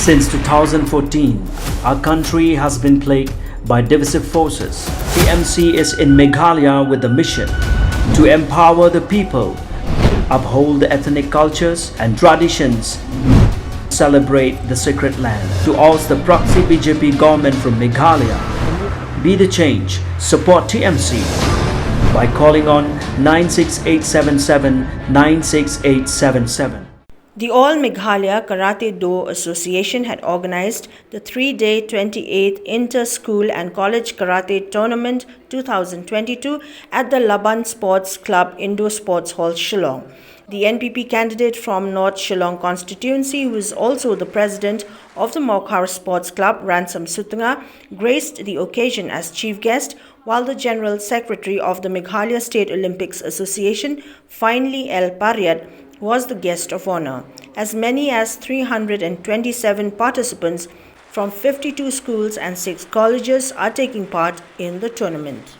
Since 2014, our country has been plagued by divisive forces. TMC is in Meghalaya with the mission to empower the people, uphold the ethnic cultures and traditions, celebrate the sacred land. To oust the proxy BJP government from Meghalaya, be the change, support TMC by calling on 96877 96877. The All Meghalaya Karato-do Association had organized the 3-day 28th Inter-School and College Karate Tournament 2022 at the Laban Sports Club Indoor Sports Hall, Shillong. The NPP candidate from North Shillong Constituency, who is also the president of the Mawkhar Sports Club, Ransom Sutnga, graced the occasion as chief guest, while the General Secretary of the Meghalaya State Olympics Association, finally L Pariat, was the guest of honor. As many as 327 participants from 52 schools and 6 colleges are taking part in the tournament.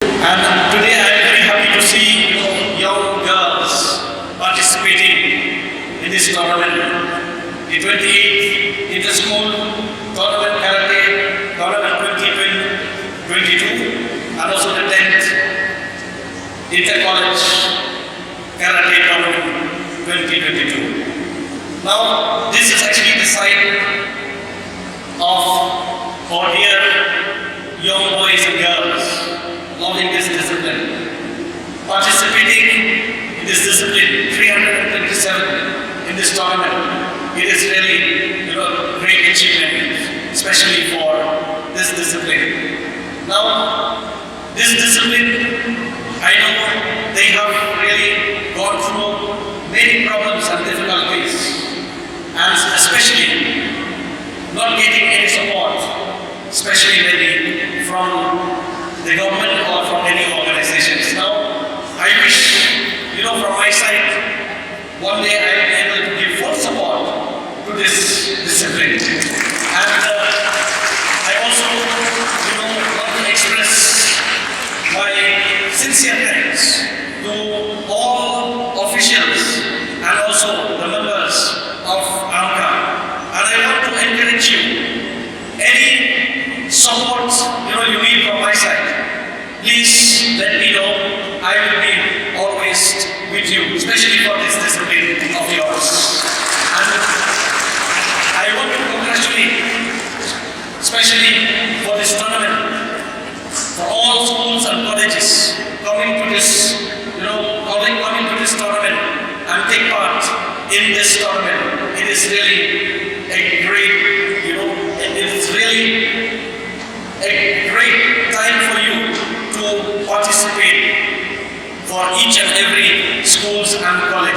And today I am very happy to see young girls participating in this tournament. The 28th Inter-School Tournament Karate Tournament 2022 and also the 10th Inter-College Karate Tournament 2022. Now, this is actually the sign of our dear young boys and girls loving this discipline. Participating in this discipline, 327 in this tournament, it is really a great achievement, especially for this discipline. Now, this discipline, I know they have really gone through many problems and difficulties, and especially not getting any support, especially maybe from the government or from any organizations. Now, I wish, from my side, one day I will be able to give full support to this discipline. And I also, want to express my sincere thanks to all officials and also the members of AMCA. And I want to encourage you, any support you need from my side, please let me know. I will be always with you, especially for this discipline of yours. And I want to congratulate, especially for this tournament, for all schools and colleges coming to this, coming to this tournament and take part in this tournament. It is really a great, it is really a great time for you to participate for each and every schools and colleges.